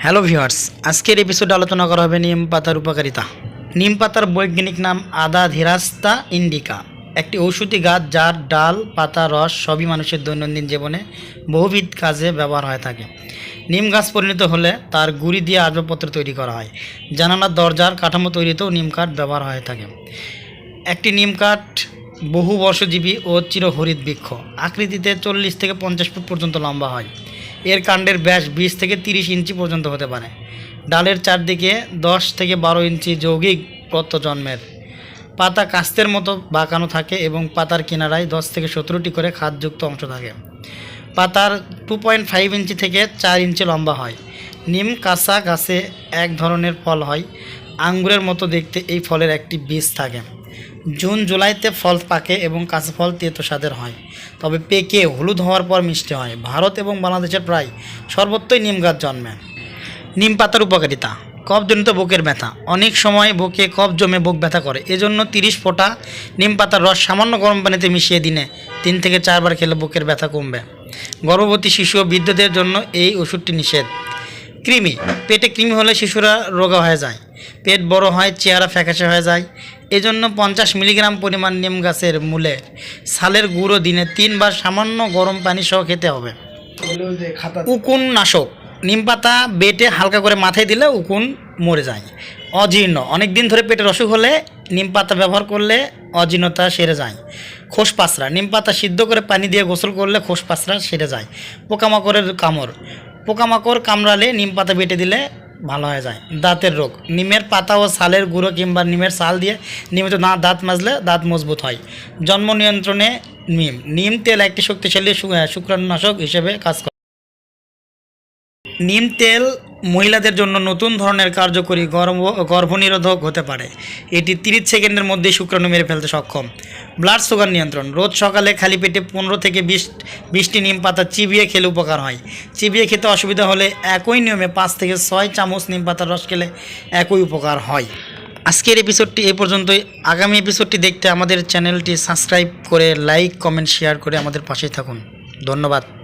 Hello viewers, আজকের এপিসোডে আলোচনা করা হবে নিম পাতার উপকারিতা। নিম পাতার বৈজ্ঞানিক নাম আদা ধীরাস্তা ইন্ডিকা, একটি ঔষধি গাছ যার ডাল, পাতা, রস সবই মানুষের দৈনন্দিন জীবনে বহুবিধ কাজে ব্যবহার হয়ে থাকে। নিম গাছ পরিণত হলে তার গুঁড়ি দিয়ে আসবাবপত্র তৈরি করা হয়। জানালার দরজার কাঠামো তৈরিতেও নিম কাঠ ব্যবহার হয়ে থাকে। একটি নিম কাঠ বহু বর্ষজীবী ও চিরহরিৎ বৃক্ষ, আকৃতিতে 40 থেকে 50 ফুট পর্যন্ত লম্বা হয়। এর কাণ্ডের ব্যাস 20 থেকে 30 ইঞ্চি পর্যন্ত হতে পারে। ডালের চারদিকে 10 থেকে 12 ইঞ্চি যৌগিক পত্র জন্মের। পাতা কাস্তের মতো বাঁকানো থাকে এবং পাতার কিনারায় 10 থেকে 17টি করে খাদযুক্ত অংশ থাকে। পাতার 2.5 ইঞ্চি থেকে 4 ইঞ্চি লম্বা হয়। নিম কাঁচা গাছে এক ধরনের ফল হয়, আঙ্গুরের মতো দেখতে। এই ফলের একটি বীজ থাকে। জুন জুলাইতে ফল পাকে এবং কাঁচা ফল তেতো স্বাদের হয়, তবে পেকে হলুদ হওয়ার পর মিষ্টি হয়। ভারত এবং বাংলাদেশের প্রায় সর্বত্রই নিম গাছ জন্মে। নিম পাতার উপকারিতা: কফজনিত বুকের ব্যথা। অনেক সময় বুকে কফ জমে বুক ব্যথা করে, এজন্য 30 ফোঁটা নিম পাতার রস সামান্য গরম পানিতে মিশিয়ে দিনে 3 থেকে 4 বার খেলে বুকের ব্যথা কমবে। গর্ভবতী শিশু ও বৃদ্ধদের জন্য এই ওষুধটি নিষেধ। কৃমি: পেটে কৃমি হলে শিশুরা রোগা হয়ে যায়, পেট বড় হয়, চেহারা ফ্যাকাশে হয়ে যায়। এজন্য 50 মিলিগ্রাম পরিমাণ নিম গাছের মূলের ছালের গুঁড়ো দিনে 3 বার সামান্য গরম পানি সহ খেতে হবে। উকুন নাশক: নিম পাতা বেটে হালকা করে মাথায় দিলে উকুন মরে যায়। অজীর্ণ: অনেক দিন ধরে পেটের অসুখ হলে নিম পাতা ব্যবহার করলে অজীর্ণতা সেরে যায়। খোস পাঁচড়া: নিম পাতা সিদ্ধ করে পানি দিয়ে গোসল করলে খোস পাঁচড়া সেরে যায়। পোকামাকড়ের কামড়: পোকামাকড় কামড়ালে নিম পাতা বেটে দিলে ভালো হয়ে যায়। দাঁতের রোগ: নিমের পাতা ও ছালের গুঁড়ো কিংবা নিমের ছাল দিয়ে নিয়মিত দাঁত মাজলে দাঁত মজবুত হয়। জন্ম নিয়ন্ত্রণে নিম তেল একটি শক্তিশালী শুক্রাণুনাশক হিসেবে কাজ করে। নিম তেল মহিলাদের জন্য নতুন ধরনের কার্যকরী গর্ভনিরোধক হতে পারে। এটি 30 সেকেন্ডের মধ্যেই শুক্রাণু মেরে ফেলতে সক্ষম। ব্লাড সুগার নিয়ন্ত্রণ: রোজ সকালে খালি পেটে 15 থেকে 20টি নিম পাতা চিবিয়ে খেলে উপকার হয়। চিবিয়ে খেতে অসুবিধা হলে একই নিয়মে 5 থেকে 6 চামচ নিম পাতার রস খেলে একই উপকার হয়। আজকের এপিসোডটি এই পর্যন্তই। আগামী এপিসোডটি দেখতে আমাদের চ্যানেলটি সাবস্ক্রাইব করে লাইক, কমেন্ট, শেয়ার করে আমাদের পাশেই থাকুন। ধন্যবাদ।